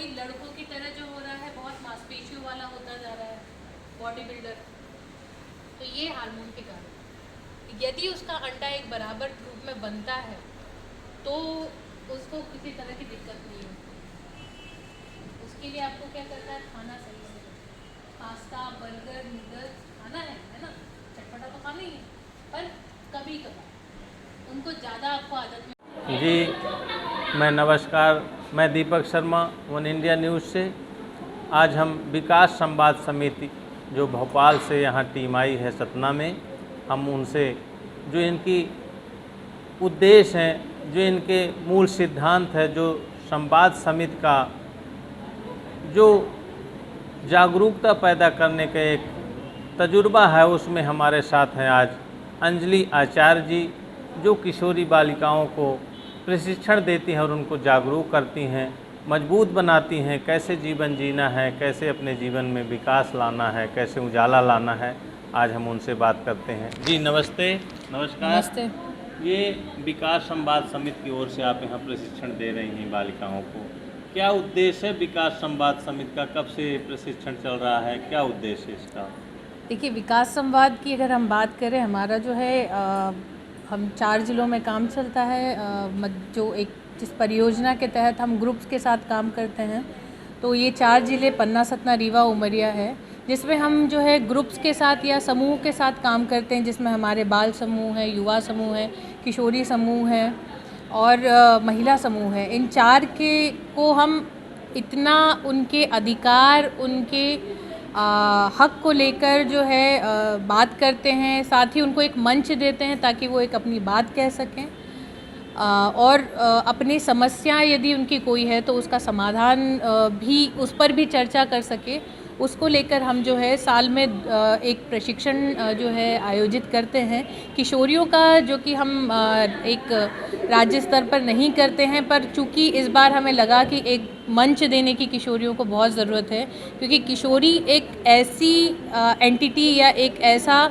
वही लड़कों की तरह जो हो रहा है, बहुत मांसपेशियों वाला होता जा रहा है, बॉडी बिल्डर। तो ये हार्मोन के कारण, यदि उसका अंडा एक बराबर रूप में बनता है तो उसको किसी तरह की दिक्कत नहीं होती। उसके लिए आपको क्या करना है, खाना सही से, पास्ता बर्गर नूडल्स खाना है ना, चटपटा तो खाना ही है, पर कभी कभार, उनको ज़्यादा आपको आदत में। जी मैं नमस्कार, मैं Deepak Sharma, one India news से। आज हम विकास संवाद समिति जो भोपाल से यहाँ टीम आई है सतना में, हम उनसे जो इनकी उद्देश्य हैं, जो इनके मूल सिद्धांत है, जो संवाद समिति का जो जागरूकता पैदा करने का एक तजुर्बा है, उसमें हमारे साथ हैं आज अंजलि आचार्य जी, जो किशोरी बालिकाओं को प्रशिक्षण देती हैं और उनको जागरूक करती हैं, मजबूत बनाती हैं, कैसे जीवन जीना है, कैसे अपने जीवन में विकास लाना है, कैसे उजाला लाना है। आज हम उनसे बात करते हैं। जी नमस्ते। नमस्कार। नमस्ते। ये विकास संवाद समिति की ओर से आप यहाँ प्रशिक्षण दे रही हैं बालिकाओं को, क्या उद्देश्य है विकास संवाद समिति का? कब से प्रशिक्षण चल रहा है, क्या उद्देश्य है इसका? देखिए, विकास संवाद की अगर हम बात करें, हमारा जो है हम 4 ज़िलों में काम चलता है, जो एक जिस परियोजना के तहत हम ग्रुप्स के साथ काम करते हैं। तो ये 4 ज़िले पन्ना, सतना, रीवा, उमरिया है, जिसमें हम जो है ग्रुप्स के साथ या समूह के साथ काम करते हैं, जिसमें हमारे बाल समूह है, युवा समूह है, किशोरी समूह है और महिला समूह है। इन 4 के को हम इतना उनके अधिकार, उनके हक को लेकर जो है बात करते हैं, साथ ही उनको एक मंच देते हैं ताकि वो एक अपनी बात कह सकें और अपनी समस्या यदि उनकी कोई है तो उसका समाधान भी, उस पर भी चर्चा कर सके। उसको लेकर हम जो है साल में एक प्रशिक्षण जो है आयोजित करते हैं किशोरियों का, जो कि हम एक राज्य स्तर पर नहीं करते हैं, पर चूँकि इस बार हमें लगा कि एक मंच देने की किशोरियों को बहुत ज़रूरत है, क्योंकि किशोरी एक ऐसी एंटिटी या एक ऐसा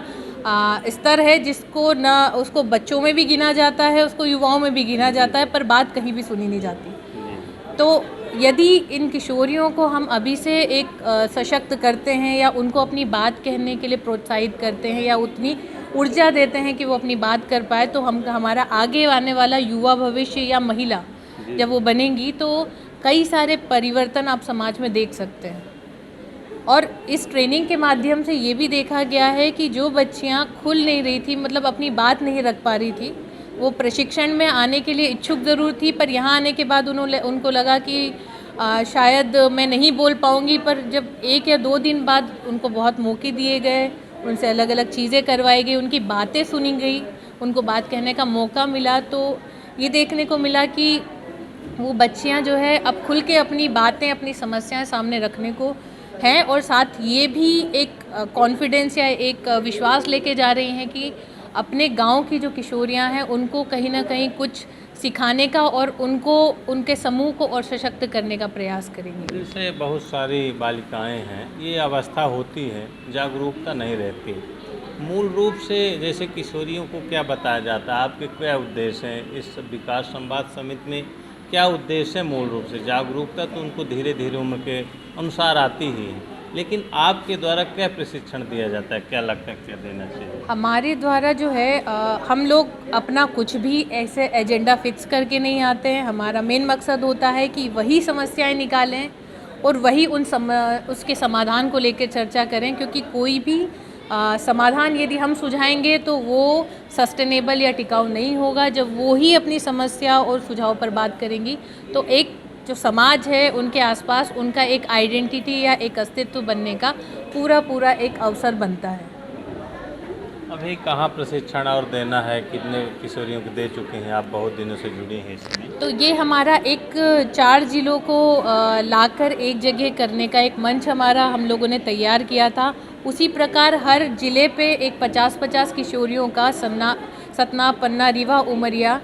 स्तर है जिसको ना उसको बच्चों में भी गिना जाता है, उसको युवाओं में भी गिना जाता है, पर बात कहीं भी सुनी नहीं जाती। तो यदि इन किशोरियों को हम अभी से एक सशक्त करते हैं या उनको अपनी बात कहने के लिए प्रोत्साहित करते हैं या उतनी ऊर्जा देते हैं कि वो अपनी बात कर पाए, तो हमारा आगे आने वाला युवा भविष्य या महिला जब वो बनेंगी तो कई सारे परिवर्तन आप समाज में देख सकते हैं। और इस ट्रेनिंग के माध्यम से ये भी देखा गया है कि जो बच्चियाँ खुल नहीं रही थी, मतलब अपनी बात नहीं रख पा रही थी, वो प्रशिक्षण में आने के लिए इच्छुक ज़रूर थी, पर यहाँ आने के बाद उनको लगा कि शायद मैं नहीं बोल पाऊँगी। पर जब 1 या 2 दिन बाद उनको बहुत मौके दिए गए, उनसे अलग अलग चीज़ें करवाई गई, उनकी बातें सुनी गई, उनको बात कहने का मौका मिला, तो ये देखने को मिला कि वो बच्चियाँ जो है अब खुल के अपनी बातें, अपनी समस्याएं सामने रखने को हैं, और साथ ये भी एक कॉन्फिडेंस या एक विश्वास लेके जा रही हैं कि अपने गांव की जो किशोरियां हैं उनको कहीं ना कहीं कुछ सिखाने का और उनको, उनके समूह को और सशक्त करने का प्रयास करेंगे। जैसे बहुत सारी बालिकाएं हैं, ये अवस्था होती है, जागरूकता नहीं रहती। मूल रूप से जैसे किशोरियों को क्या बताया जाता है, आपके क्या उद्देश्य हैं इस विकास संवाद समिति में? क्या उद्देश्य है? मूल रूप से जागरूकता तो उनको धीरे धीरे उम्र के अनुसार आती ही है, लेकिन आपके द्वारा क्या प्रशिक्षण दिया जाता है, क्या लगता है क्या देना चाहिए? हमारे द्वारा जो है हम लोग अपना कुछ भी ऐसे एजेंडा फिक्स करके नहीं आते हैं। हमारा मेन मकसद होता है कि वही समस्याएं निकालें और वही उसके समाधान को लेकर चर्चा करें, क्योंकि कोई भी समाधान यदि हम सुझाएंगे तो वो सस्टेनेबल या टिकाऊ नहीं होगा। जब वो ही अपनी समस्या और सुझाव पर बात करेंगी तो एक जो समाज है उनके आसपास उनका एक आइडेंटिटी या एक अस्तित्व बनने का पूरा एक अवसर बनता है। अभी कहाँ प्रशिक्षण और देना है, कितने किशोरियों को दे चुके हैं आप? बहुत दिनों से जुड़ी हैं इसमें। तो ये हमारा एक 4 ज़िलों को लाकर एक जगह करने का एक मंच हमारा हम लोगों ने तैयार किया था। उसी प्रकार हर ज़िले पे एक 50-50 किशोरियों का सतना, पन्ना, रीवा, उमरिया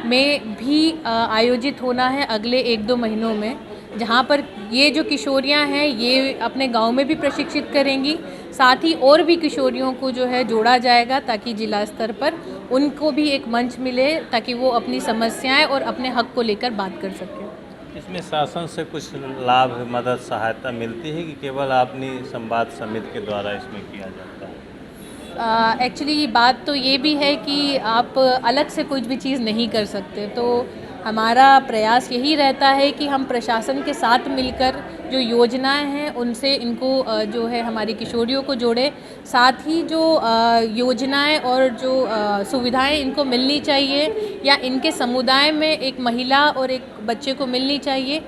में भी आयोजित होना है अगले 1-2 महीनों में, जहाँ पर ये जो किशोरियाँ हैं ये अपने गांव में भी प्रशिक्षित करेंगी, साथ ही और भी किशोरियों को जो है जोड़ा जाएगा ताकि जिला स्तर पर उनको भी एक मंच मिले ताकि वो अपनी समस्याएं और अपने हक को लेकर बात कर सकें। इसमें शासन से कुछ लाभ, मदद, सहायता मिलती है कि केवल अपनी संवाद समिति के द्वारा इसमें किया जाता है? एक्चुअली बात तो ये भी है कि आप अलग से कुछ भी चीज़ नहीं कर सकते, तो हमारा प्रयास यही रहता है कि हम प्रशासन के साथ मिलकर जो योजनाएं हैं उनसे इनको जो है हमारी किशोरियों को जोड़े। साथ ही जो योजनाएं और जो सुविधाएं इनको मिलनी चाहिए या इनके समुदाय में एक महिला और एक बच्चे को मिलनी चाहिए,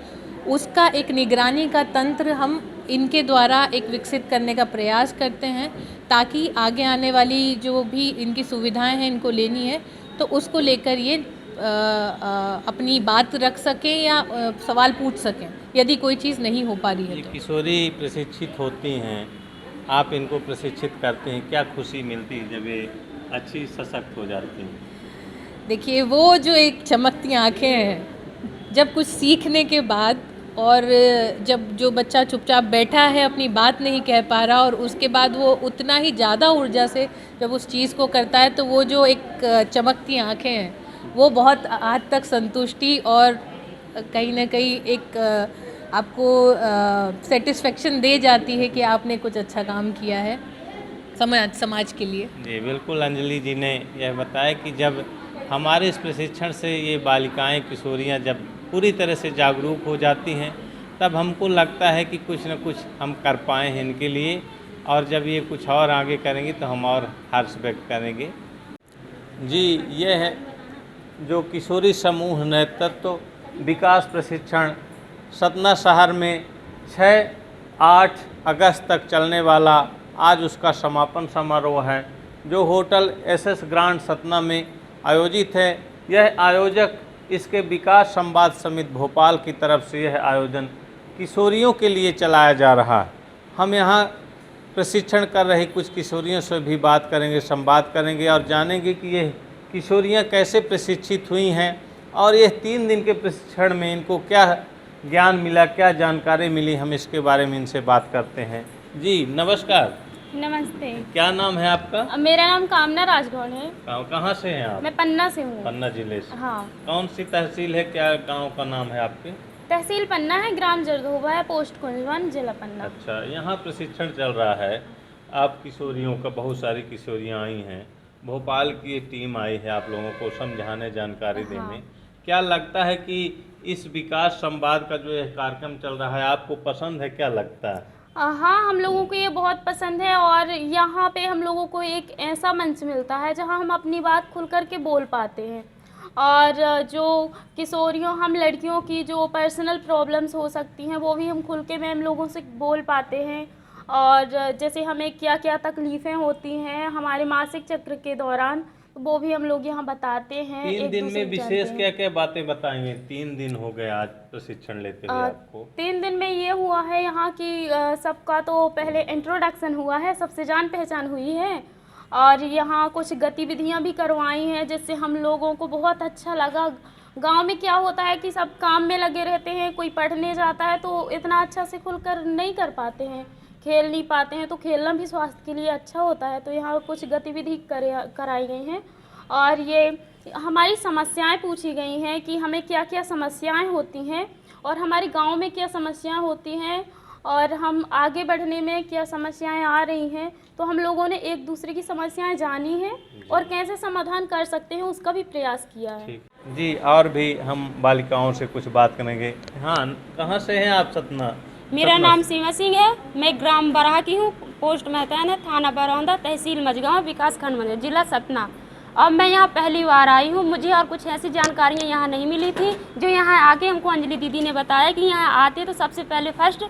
उसका एक निगरानी का तंत्र हम इनके द्वारा एक विकसित करने का प्रयास करते हैं, ताकि आगे आने वाली जो भी इनकी सुविधाएं हैं इनको लेनी है तो उसको लेकर ये अपनी बात रख सकें या सवाल पूछ सकें यदि कोई चीज़ नहीं हो पा रही है ये तो। किशोरी प्रशिक्षित होती हैं, आप इनको प्रशिक्षित करते हैं, क्या खुशी मिलती है जब ये अच्छी सशक्त हो जाती हैं? देखिए, वो जो एक चमकती आंखें हैं, जब कुछ सीखने के बाद और जब जो बच्चा चुपचाप बैठा है अपनी बात नहीं कह पा रहा और उसके बाद वो उतना ही ज़्यादा ऊर्जा से जब उस चीज़ को करता है, तो वो जो एक चमकती आंखें हैं वो बहुत हद तक संतुष्टि और कहीं ना कहीं एक आपको सेटिस्फेक्शन दे जाती है कि आपने कुछ अच्छा काम किया है समाज के लिए। जी बिल्कुल, अंजलि जी ने यह बताया कि जब हमारे इस प्रशिक्षण से ये बालिकाएं, किशोरियां जब पूरी तरह से जागरूक हो जाती हैं, तब हमको लगता है कि कुछ न कुछ हम कर पाए हैं इनके लिए, और जब ये कुछ और आगे करेंगे तो हम और हर्ष व्यक्त करेंगे। जी, ये है जो किशोरी समूह नेतृत्व विकास प्रशिक्षण सतना शहर में 6-8 अगस्त तक चलने वाला आज उसका समापन समारोह है, जो होटल एसएस ग्रांड सतना में आयोजित है। यह आयोजक इसके विकास संवाद समिति भोपाल की तरफ से यह आयोजन किशोरियों के लिए चलाया जा रहा है। हम यहाँ प्रशिक्षण कर रही कुछ किशोरियों से भी बात करेंगे, संवाद करेंगे और जानेंगे कि यह किशोरियाँ कैसे प्रशिक्षित हुई हैं और यह 3 दिन के प्रशिक्षण में इनको क्या ज्ञान मिला, क्या जानकारी मिली, हम इसके बारे में इनसे बात करते हैं। जी नमस्कार। नमस्ते। क्या नाम है आपका? मेरा नाम कामना राजगौड़ है। कहाँ से हैं आप? मैं पन्ना से हूँ। पन्ना जिले से। हाँ। कौन सी तहसील है, क्या गांव का नाम है आपके? तहसील पन्ना है, ग्राम जरधोबा है, पोस्ट कुंजवन, जिला पन्ना। अच्छा, यहाँ प्रशिक्षण चल रहा है, आप किशोरियों का, बहुत सारी किशोरियाँ आई हैं, भोपाल की एक टीम आई है आप लोगों को समझाने, जानकारी देने। हाँ। क्या लगता है कि इस विकास संवाद का जो यह कार्यक्रम चल रहा है आपको पसंद है, क्या लगता है? हाँ, हम लोगों को ये बहुत पसंद है और यहाँ पे हम लोगों को एक ऐसा मंच मिलता है जहाँ हम अपनी बात खुल कर के बोल पाते हैं, और जो किशोरियों, हम लड़कियों की जो पर्सनल प्रॉब्लम्स हो सकती हैं वो भी हम खुल के मैम लोगों से बोल पाते हैं। और जैसे हमें क्या क्या तकलीफ़ें होती हैं हमारे मासिक चक्र के दौरान, तो वो भी हम लोग यहाँ बताते हैं। 3 दिन में विशेष क्या क्या बातें बताएंगे? 3 दिन हो गए आज प्रशिक्षण लेते हुए आपको। 3 दिन में ये हुआ है यहाँ की सबका तो पहले इंट्रोडक्शन हुआ है, सबसे जान पहचान हुई है, और यहाँ कुछ गतिविधियाँ भी करवाई हैं जिससे हम लोगों को बहुत अच्छा लगा। गांव में क्या होता है कि सब काम में लगे रहते हैं, कोई पढ़ने जाता है तो इतना अच्छा से खुलकर नहीं कर पाते हैं, खेल नहीं पाते हैं, तो खेलना भी स्वास्थ्य के लिए अच्छा होता है। तो यहाँ कुछ गतिविधि कराई गई हैं और ये हमारी समस्याएं पूछी गई हैं कि हमें क्या क्या समस्याएं होती हैं और हमारे गांव में क्या समस्याएं होती हैं और हम आगे बढ़ने में क्या समस्याएं आ रही हैं। तो हम लोगों ने एक दूसरे की समस्याएं जानी हैं और कैसे समाधान कर सकते हैं उसका भी प्रयास किया है। जी, और भी हम बालिकाओं से कुछ बात करेंगे। हाँ, कहाँ से हैं आप? सतना। मेरा नाम सीमा सिंह है, मैं ग्राम बराह की हूँ, पोस्ट महतान है, थाना बरौंदा, तहसील मझगांव, विकास खंड मंदिर, जिला सतना। अब मैं यहाँ पहली बार आई हूँ, मुझे और कुछ ऐसी जानकारियाँ यहाँ नहीं मिली थी जो यहाँ आके हमको अंजलि दीदी ने बताया कि यहाँ आते तो सबसे पहले फर्स्ट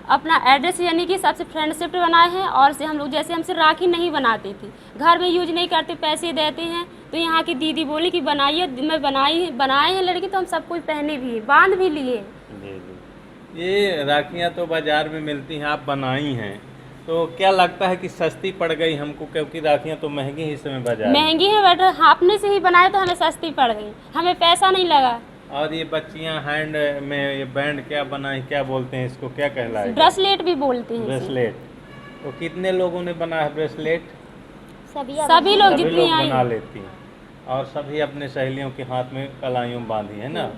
अपना एड्रेस यानी कि सबसे फ्रेंडशिप बनाए हैं, और से हम लोग जैसे हमसे राखी नहीं बनाते थे, घर में यूज नहीं करते, पैसे देते हैं, तो यहाँ की दीदी बोली कि बनाइए, मैं बनाए हैं लड़की, तो हम सब कुछ पहने भी, बांध भी लिए। ये राखियाँ तो बाज़ार में मिलती हैं, आप बनाई हैं, तो क्या लगता है कि सस्ती पड़ गई हमको? क्योंकि राखियाँ तो महंगी ही इस समय बाजार में। महंगी है बट आपने से ही बनाए तो हमें सस्ती पड़ गई, हमें पैसा नहीं लगा। और ये बच्चियाँ हैंड में ये बैंड क्या बनाई, क्या बोलते हैं इसको, क्या कहलाएगा? ब्रेसलेट भी बोलते हैं। ब्रेसलेट। तो कितने लोगों ने बनाया है ब्रेसलेट? सभी लोग जितनी बना लेती हैं और सभी अपने सहेलियों के हाथ में कलाइयों बांधी है ना।